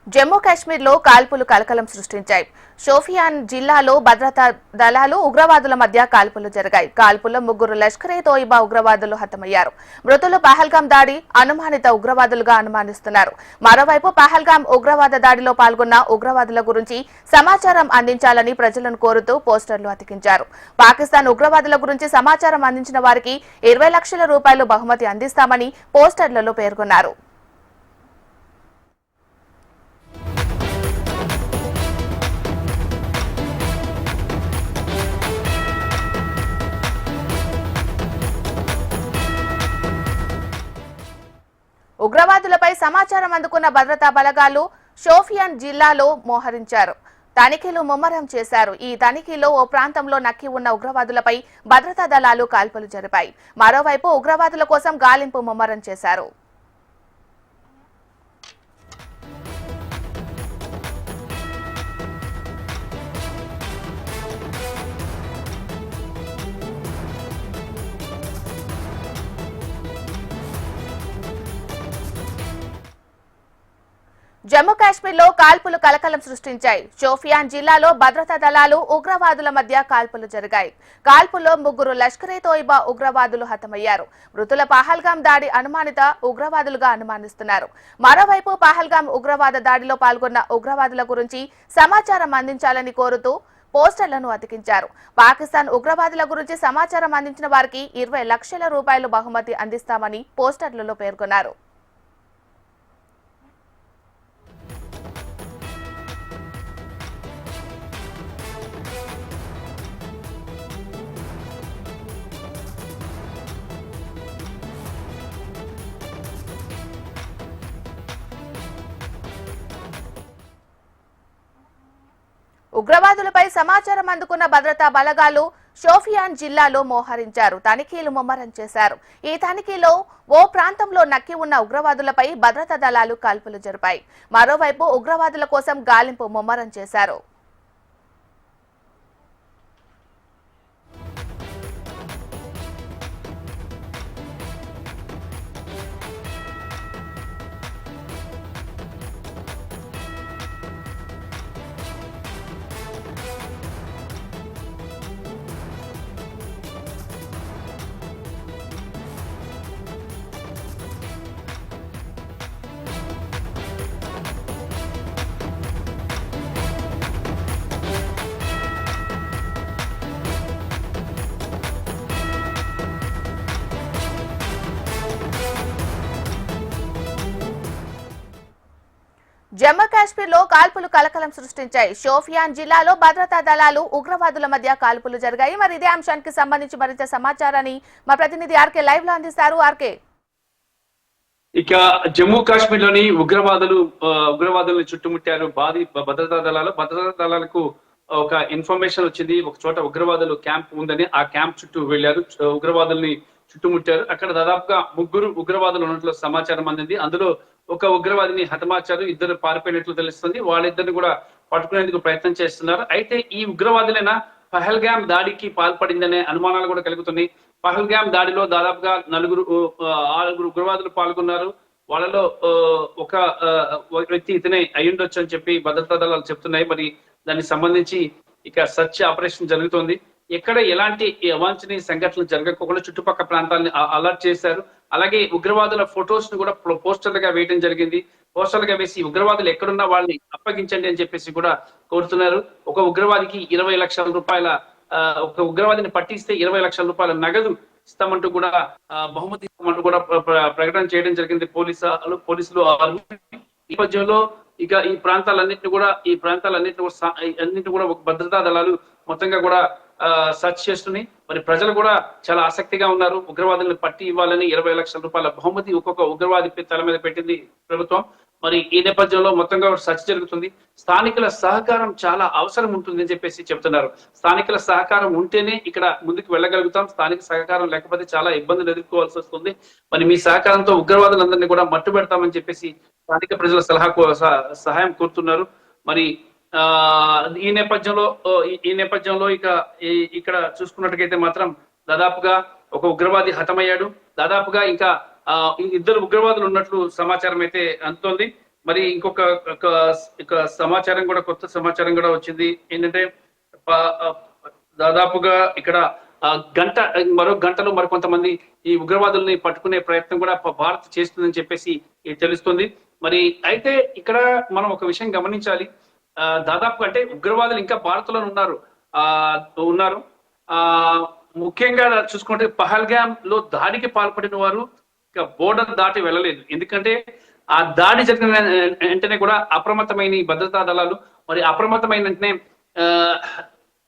జమ్మూ కాశ్మీర్ లో కాల్పులు కలకలం సృష్టించాయి. షోపియాన్ జిల్లాలో భద్రతా దళాలు ఉగ్రవాదుల మధ్య కాల్పులు జరిగాయి. కాల్పుల్లో 3 లష్కర్ ఏ తోయిబా ఉగ్రవాదులు హతమయ్యారు. మృతులు పహల్గాం దాడి అనుమానిత ఉగ్రవాదులుగా అనుమానిస్తున్నారు. మరోవైపు పహల్గాం ఉగ్రవాద దాడిలో పాల్గొన్న ఉగ్రవాదుల గురించి సమాచారం అందించాలని ప్రజలను కోరుతూ పోస్టర్లు అతికించారు. పాకిస్తాన్ ఉగ్రవాదుల గురించి సమాచారం అందించిన వారికి 20 లక్షల రూపాయలు బహుమతి అందిస్తామని పోస్టర్లలో పేర్కొన్నారు. ఉగ్రవాదులపై సమాచారం అందుకున్న భద్రతా బలగాలు షోపియాన్ జిల్లాలో మోహరించారు. తనిఖీలు ముమ్మరం చేశారు. ఈ తనిఖీలో ఓ ప్రాంతంలో నక్కి ఉన్న ఉగ్రవాదులపై భద్రతా దళాలు కాల్పులు జరిపాయి. మరోవైపు ఉగ్రవాదుల కోసం గాలింపు ముమ్మరం చేశారు. జమ్మూ కాశ్మీర్ లో కాల్పులు కలకలం సృష్టించాయి. షోపియాన్ జిల్లాలో భద్రతా దళాలు ఉగ్రవాదుల మధ్య కాల్పులు జరిగాయి. కాల్పుల్లో 3 లష్కర్ ఏ తోయిబా ఉగ్రవాదులు హతమయ్యారు. మృతుల పహల్గాం దాడి అనుమానిత ఉగ్రవాదులుగా అనుమానిస్తున్నారు. మరోవైపు పహల్గాం ఉగ్రవాద దాడిలో పాల్గొన్న ఉగ్రవాదుల గురించి సమాచారం అందించాలని కోరుతూ పోస్టర్లను అతికించారు. పాకిస్తాన్ ఉగ్రవాదుల గురించి సమాచారం అందించిన వారికి 20 లక్షల రూపాయలు బహుమతి అందిస్తామని పోస్టర్లలో పేర్కొన్నారు. ఉగ్రవాదులపై సమాచారం అందుకున్న భద్రతా బలగాలు షోపియాన్ జిల్లాలో మోహరించారు. తనిఖీలు ముమ్మరం చేశారు. ఈ తనిఖీలో ఓ ప్రాంతంలో నక్కి ఉన్న ఉగ్రవాదులపై భద్రతా దళాలు కాల్పులు జరిపాయి. మరోవైపు ఉగ్రవాదుల కోసం గాలింపు ముమ్మరం చేశారు. జమ్మూ కాశ్మీర్ లో కాల్పులు కలకలం సృష్టించాయి. షోపియాన్ జిల్లాలో భద్రతా దళాలు ఉగ్రవాదుల మధ్య కాల్పులు జరిగాయి. మరి ఇదే అంశానికి సంబంధించి మరింత సమాచారాన్ని మా ప్రతినిధి ఆర్కే లైవ్ లో అందిస్తారు. ఆర్కే, ఇక జమ్మూ కాశ్మీర్ లోని ఉగ్రవాదులను చుట్టుముట్టారు భద్రతా దళాలకు ఒక ఇన్ఫర్మేషన్ వచ్చింది. ఒక చోట ఉగ్రవాదులు క్యాంప్ ఉందని ఆ క్యాంప్ చుట్టూ వెళ్లారు. ఉగ్రవాదుల్ని చుట్టుముట్టారు. అక్కడ దాదాపుగా 3 ఉగ్రవాదులు ఉన్నట్లు సమాచారం అందింది. అందులో ఒక ఉగ్రవాదిని హతమార్చారు. 2 పారిపోయినట్లు తెలుస్తుంది. వాళ్ళిద్దరిని కూడా పట్టుకునేందుకు ప్రయత్నం చేస్తున్నారు. అయితే ఈ ఉగ్రవాదులైన పహల్గాం దాడికి పాల్పడిందనే అనుమానాలు కూడా కలుగుతున్నాయి. పహల్గాం దాడిలో దాదాపుగా 6 ఉగ్రవాదులు పాల్గొన్నారు. వాళ్ళలో ఒక వ్యక్తి ఇతనే అయ్యుండొచ్చు అని చెప్పి భద్రతా దళాలు చెప్తున్నాయి. మరి దానికి సంబంధించి ఇక సర్చ్ ఆపరేషన్ జరుగుతోంది. ఎక్కడ ఎలాంటి అవాంఛనీయ సంఘటనలు జరగకుండా చుట్టుపక్కల ప్రాంతాలను అలర్ట్ చేశారు. అలాగే ఉగ్రవాదుల ఫొటోస్ ను కూడా పోస్టర్లుగా వేయడం జరిగింది. పోస్టర్లుగా వేసి ఉగ్రవాదులు ఎక్కడున్నా వాళ్ళని అప్పగించండి అని చెప్పేసి కూడా కోరుతున్నారు. ఒక ఉగ్రవాదికి 20 లక్షల రూపాయల ఒక ఉగ్రవాదిని పట్టిస్తే 20 లక్షల రూపాయల నగదు ఇస్తామంటూ కూడా బహుమతి ఇస్తామంటూ కూడా ప్రకటన చేయడం జరిగింది పోలీసులు. ఈ నేపథ్యంలో ఇక ఈ ప్రాంతాలన్నింటినీ కూడా భద్రతా దళాలు మొత్తంగా కూడా సర్చ్ చేస్తున్నాయి. మరి ప్రజలు కూడా చాలా ఆసక్తిగా ఉన్నారు. ఉగ్రవాదులను పట్టి ఇవ్వాలని 20 లక్షల రూపాయల బహుమతి ఒక్కొక్క ఉగ్రవాది తల మీద పెట్టింది ప్రభుత్వం. మరి ఈ నేపథ్యంలో మొత్తంగా సర్చ్ జరుగుతుంది. స్థానికుల సహకారం చాలా అవసరం ఉంటుంది అని చెప్పేసి చెప్తున్నారు. స్థానికుల సహకారం ఉంటేనే ఇక్కడ ముందుకు వెళ్ళగలుగుతాం. స్థానిక సహకారం లేకపోతే చాలా ఇబ్బందులు ఎదుర్కోవాల్సి వస్తుంది. మరి మీ సహకారంతో ఉగ్రవాదులందరినీ కూడా మట్టు పెడతామని చెప్పేసి స్థానిక ప్రజల సహాయం కోరుతున్నారు. మరి ఈ నేపథ్యంలో ఇక్కడ చూసుకున్నట్టుగైతే మాత్రం దాదాపుగా ఒక ఉగ్రవాది హతమయ్యాడు. దాదాపుగా ఇంకా 2 ఉగ్రవాదులు ఉన్నట్లు సమాచారం అయితే అందుతోంది. మరి ఇంకొక సమాచారం కూడా, కొత్త సమాచారం కూడా వచ్చింది. ఏంటంటే దాదాపుగా ఇక్కడ మరో గంటలో మరికొంతమంది ఈ ఉగ్రవాదుల్ని పట్టుకునే ప్రయత్నం కూడా భారత్ చేస్తుందని చెప్పేసి తెలుస్తుంది. మరి అయితే ఇక్కడ మనం ఒక విషయం గమనించాలి. దాదాపు అంటే ఉగ్రవాదులు ఇంకా భారత్ లో ఉన్నారు. ముఖ్యంగా చూసుకుంటే పహల్గామ్ లో దాడికి పాల్పడిన వారు ఇక బోర్డర్ దాటి వెళ్ళలేదు. ఎందుకంటే ఆ దాడి జరిగిన వెంటనే కూడా అప్రమత్తమైన ఈ భద్రతా దళాలు మరి అప్రమత్తమైన వెంటనే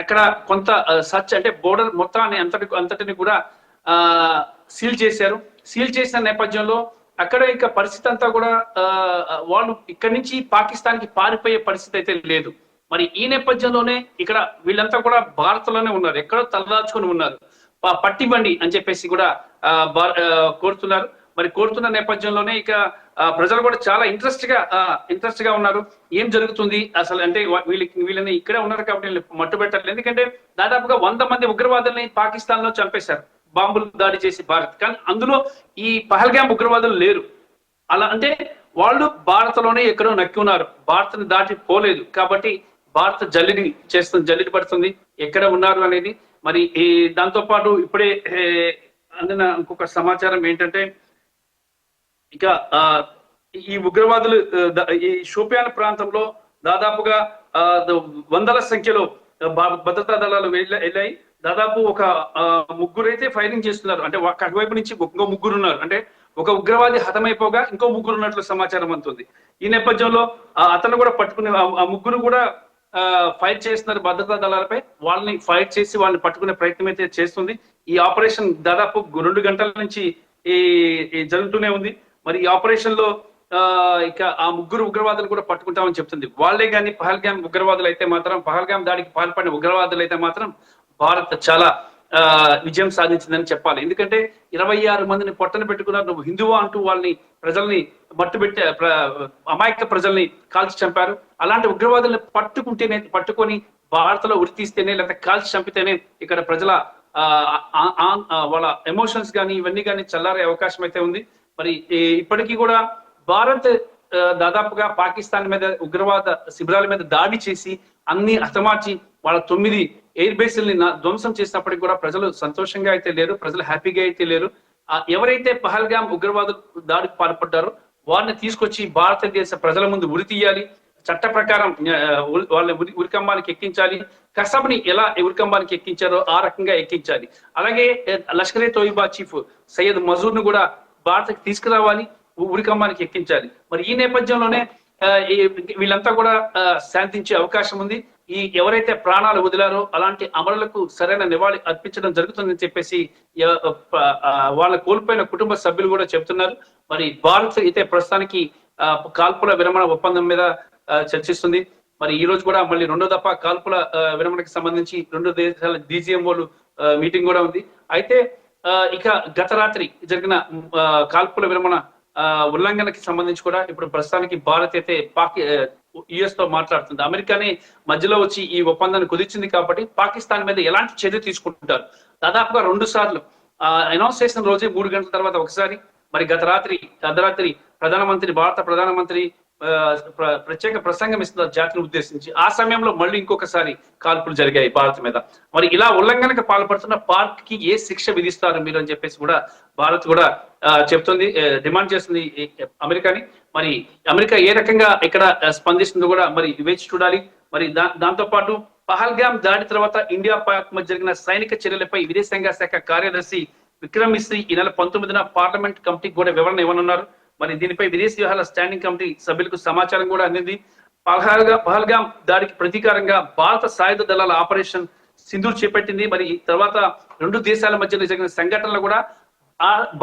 అక్కడ కొంత సర్చ్ అంటే బోర్డర్ మొత్తాన్ని అంతటిని కూడా సీల్ చేశారు. సీల్ చేసిన నేపథ్యంలో అక్కడ ఇక పరిస్థితి అంతా కూడా వాళ్ళు ఇక్కడి నుంచి పాకిస్తాన్ కి పారిపోయే పరిస్థితి అయితే లేదు. మరి ఈ నేపథ్యంలోనే ఇక్కడ వీళ్ళంతా కూడా భారత్ లోనే ఉన్నారు, ఎక్కడో తలదాచుకొని ఉన్నారు. పట్టిబండి అని చెప్పేసి కూడా కోరుతున్నారు. మరి కోరుతున్న నేపథ్యంలోనే ఇక ప్రజలు కూడా చాలా ఇంట్రెస్ట్ గా ఉన్నారు. ఏం జరుగుతుంది అసలు అంటే వీళ్ళని ఇక్కడే ఉన్నారు కాబట్టి మట్టుబెట్టాలి. ఎందుకంటే దాదాపుగా 100 మంది ఉగ్రవాదుల్ని పాకిస్తాన్ లో చంపేశారు బాంబులు దాడి చేసి భారత్. కానీ అందులో ఈ పహల్గామ్ ఉగ్రవాదులు లేరు. అలా అంటే వాళ్ళు భారత్ లోనే ఎక్కడో నక్కి ఉన్నారు, భారత్ ని దాటి పోలేదు. కాబట్టి భారత్ జల్లిడి పడుతుంది ఎక్కడ ఉన్నారు అనేది. మరి దాంతో పాటు ఇప్పుడే అందిన ఇంకొక సమాచారం ఏంటంటే ఇక ఈ ఉగ్రవాదులు ఈ షోపియాన్ ప్రాంతంలో దాదాపుగా వందల సంఖ్యలో భద్రతా దళాలు వెళ్ళాయి. దాదాపు ఒక ముగ్గురైతే ఫైరింగ్ చేస్తున్నారు. అంటే అటువైపు నుంచి ఇంకో ముగ్గురు ఉన్నారు. అంటే ఒక ఉగ్రవాది హతమైపోగా ఇంకో ముగ్గురు ఉన్నట్లు సమాచారం అందుతుంది. ఈ నేపథ్యంలో అతను కూడా పట్టుకునే ఆ ముగ్గురు కూడా ఫైట్ చేస్తున్నారు భద్రతా దళాలపై. వాళ్ళని ఫైట్ చేసి వాళ్ళని పట్టుకునే ప్రయత్నం అయితే చేస్తుంది. ఈ ఆపరేషన్ దాదాపు 2 గంటల నుంచి జరుగుతూనే ఉంది. మరి ఈ ఆపరేషన్ లో ఇక ఆ ముగ్గురు ఉగ్రవాదులు కూడా పట్టుకుంటామని చెప్తుంది. వాళ్ళే కానీ పహల్గామ్ ఉగ్రవాదులు అయితే మాత్రం, పహల్గామ్ దాడికి పాల్పడిన ఉగ్రవాదులు అయితే మాత్రం భారత్ చాలా విజయం సాధించిందని చెప్పాలి. ఎందుకంటే 26 మందిని పొట్టన పెట్టుకున్నారు. నువ్వు హిందువా అంటూ వాళ్ళని ప్రజల్ని మట్టుబెట్టే అమాయక ప్రజల్ని కాల్చి చంపారు. అలాంటి ఉగ్రవాదుల్ని పట్టుకొని భారత్ లో ఉరి తీస్తేనే లేదా కాల్చి చంపితేనే ఇక్కడ ప్రజల వాళ్ళ ఎమోషన్స్ కానీ ఇవన్నీ కానీ చల్లారే అవకాశం అయితే ఉంది. మరి ఇప్పటికీ కూడా భారత్ దాదాపుగా పాకిస్తాన్ మీద ఉగ్రవాద శిబిరాల మీద దాడి చేసి అన్ని హతమార్చి వాళ్ళ 9 ఎయిర్ బేస్ల్ని ధ్వంసం చేసినప్పటికీ కూడా ప్రజలు సంతోషంగా అయితే లేరు, ప్రజలు హ్యాపీగా అయితే లేరు. ఎవరైతే పహల్గామ్ ఉగ్రవాదులు దాడికి పాల్పడ్డారో వారిని తీసుకొచ్చి భారతదేశ ప్రజల ముందు ఉరి తీయాలి. చట్ట ప్రకారం వాళ్ళని ఉరికంబానికి ఎక్కించాలి. కసబ్ని ఎలా ఉరికంబానికి ఎక్కించారో ఆ రకంగా ఎక్కించాలి. అలాగే లష్కరే తోయిబా చీఫ్ సయ్యద్ మజూర్ ను కూడా భారత్కి తీసుకురావాలి, ఉరికంబానికి ఎక్కించాలి. మరి ఈ నేపథ్యంలోనే వీళ్ళంతా కూడా శాంతించే అవకాశం ఉంది. ఈ ఎవరైతే ప్రాణాలు వదిలారో అలాంటి అమరులకు సరైన నివాళి అర్పించడం జరుగుతుందని చెప్పేసి వాళ్ళ కోల్పోయిన కుటుంబ సభ్యులు కూడా చెప్తున్నారు. మరి భారత్ అయితే ప్రస్తుతానికి కాల్పుల విరమణ ఒప్పందం మీద చర్చిస్తుంది. మరి ఈ రోజు కూడా మళ్ళీ 2వ దఫా కాల్పుల విరమణకి సంబంధించి 2 దేశాల DGMOలు మీటింగ్ కూడా ఉంది. అయితే ఇక గత రాత్రి జరిగిన కాల్పుల విరమణ ఉల్లంఘనకి సంబంధించి కూడా ఇప్పుడు ప్రస్తుతానికి భారత్ అయితే US తో మాట్లాడుతుంది. అమెరికానే మధ్యలో వచ్చి ఈ ఒప్పందాన్ని కుదిర్చింది కాబట్టి పాకిస్తాన్ మీద ఎలాంటి చర్య తీసుకుంటారు. దాదాపుగా 2 సార్లు అనౌన్స్ చేసిన రోజే 3 గంటల తర్వాత ఒకసారి, మరి గత రాత్రి అర్ధరాత్రి భారత ప్రధానమంత్రి ప్రత్యేక ప్రసంగం ఇస్తున్నారు జాతిని ఉద్దేశించి. ఆ సమయంలో మళ్ళీ ఇంకొకసారి కాల్పులు జరిగాయి భారత్ మీద. మరి ఇలా ఉల్లంఘనకు పాల్పడుతున్న పాక్ కి ఏ శిక్ష విధిస్తారు మీరు అని చెప్పేసి కూడా భారత్ కూడా చెప్తుంది, డిమాండ్ చేస్తుంది అమెరికాని. మరి అమెరికా ఏ రకంగా ఇక్కడ స్పందిస్తుందో కూడా మరి వేచి చూడాలి. మరి దాంతో పాటు పహల్గామ్ దాడి తర్వాత ఇండియా పాక్ మధ్య జరిగిన సైనిక చర్యలపై విదేశాంగ శాఖ కార్యదర్శి విక్రమ్ మిశ్రీ ఈ నెల 19న పార్లమెంట్ కమిటీకి కూడా వివరణ ఇవ్వనున్నారు. మరి దీనిపై విదేశీ వ్యవహారాల స్టాండింగ్ కమిటీ సభ్యులకు సమాచారం కూడా అందింది. పహల్గామ్ దాడికి ప్రతీకారంగా భారత సాయుధ దళాల ఆపరేషన్ సింధూర్ చేపట్టింది. మరి తర్వాత 2 దేశాల మధ్య జరిగిన సంఘటనలు కూడా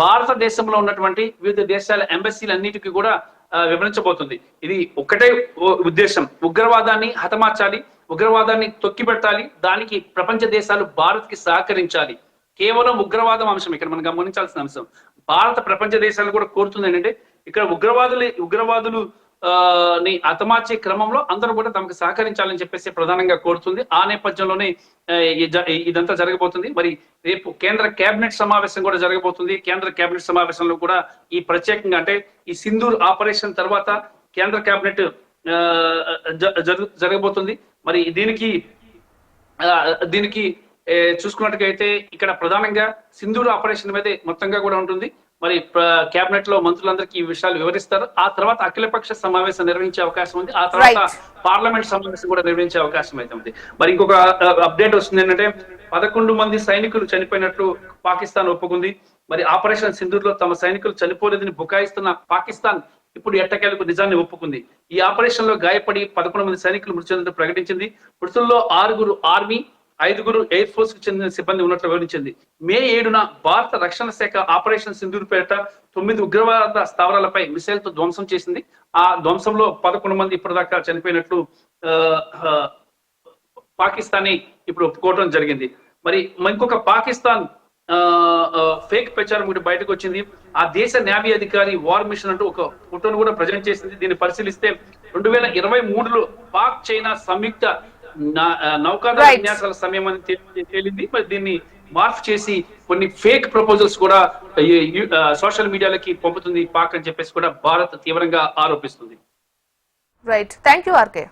భారతదేశంలో ఉన్నటువంటి వివిధ దేశాల ఎంబసీలన్నిటికీ కూడా వివరించబోతుంది. ఇది ఒకటే ఉద్దేశం, ఉగ్రవాదాన్ని హతమార్చాలి, ఉగ్రవాదాన్ని తొక్కిపెట్టాలి. దానికి ప్రపంచ దేశాలు భారత్ కి సహకరించాలి. కేవలం ఉగ్రవాదం అంశం ఇక్కడ మనం గమనించాల్సిన అంశం. భారత ప్రపంచ దేశాలు కూడా కోరుతుంది ఏంటంటే ఇక్కడ ఉగ్రవాదులు ని హతమార్చే క్రమంలో అందరూ కూడా తమకు సహకరించాలని చెప్పేసి ప్రధానంగా కోరుతుంది. ఆ నేపథ్యంలోనే ఇదంతా జరగబోతుంది. మరి రేపు కేంద్ర కేబినెట్ సమావేశం కూడా జరగబోతుంది. కేంద్ర కేబినెట్ సమావేశంలో కూడా ఈ ప్రత్యేకంగా అంటే ఈ సింధూర్ ఆపరేషన్ తర్వాత కేంద్ర కేబినెట్ జరగబోతుంది. మరి దీనికి చూసుకున్నట్టుగైతే ఇక్కడ ప్రధానంగా సింధూర్ ఆపరేషన్ మీదే మొత్తంగా కూడా ఉంటుంది. మరి కేబినెట్ లో మంత్రులందరికీ ఈ విషయాలు వివరిస్తారు. ఆ తర్వాత అఖిలపక్ష సమావేశం నిర్వహించే అవకాశం ఉంది. ఆ తర్వాత పార్లమెంట్ సమావేశం కూడా నిర్వహించే అవకాశం అయితే ఉంది. మరి ఇంకొక అప్డేట్ వస్తుంది ఏంటంటే 11 మంది సైనికులు చనిపోయినట్లు పాకిస్తాన్ ఒప్పుకుంది. మరి ఆపరేషన్ సింధూర్ లో తమ సైనికులు చనిపోలేదని బుకాయిస్తున్న పాకిస్తాన్ ఇప్పుడు ఎట్టకేలకు నిజాన్ని ఒప్పుకుంది. ఈ ఆపరేషన్ లో గాయపడి 11 మంది సైనికులు మృతి చెందినట్టు ప్రకటించింది. మృతుల్లో 6 ఆర్మీ, 5 ఎయిర్ ఫోర్స్ కు చెందిన సిబ్బంది ఉన్నట్లు వివరించింది. మే 7న భారత రక్షణ శాఖ ఆపరేషన్ సింధూర్ పేరిట 9 ఉగ్రవాద స్థావరాలపై మిసైల్ తో ధ్వంసం చేసింది. ఆ ధ్వంసంలో 11 మంది ఇప్పటిదాకా చనిపోయినట్లు పాకిస్తానీ ఇప్పుడు ఒప్పుకోవడం జరిగింది. మరి ఇంకొక పాకిస్తాన్ ఫేక్ ప్రచారం కూడా బయటకు వచ్చింది. ఆ దేశ నేవీ అధికారి వార్ మిషన్ అంటూ ఒక ఫోటోను కూడా ప్రజెంట్ చేసింది. దీన్ని పరిశీలిస్తే 2023లో పాక్ చైనా సంయుక్త నౌకాదళ విన్యాసాల సమయం అని తేలింది. మరి దీన్ని మార్ఫ్ చేసి కొన్ని ఫేక్ ప్రపోజల్స్ కూడా సోషల్ మీడియాలకి పంపుతుంది పాక్ అని చెప్పేసి కూడా భారత్ తీవ్రంగా ఆరోపిస్తుంది. Right, thank you RK.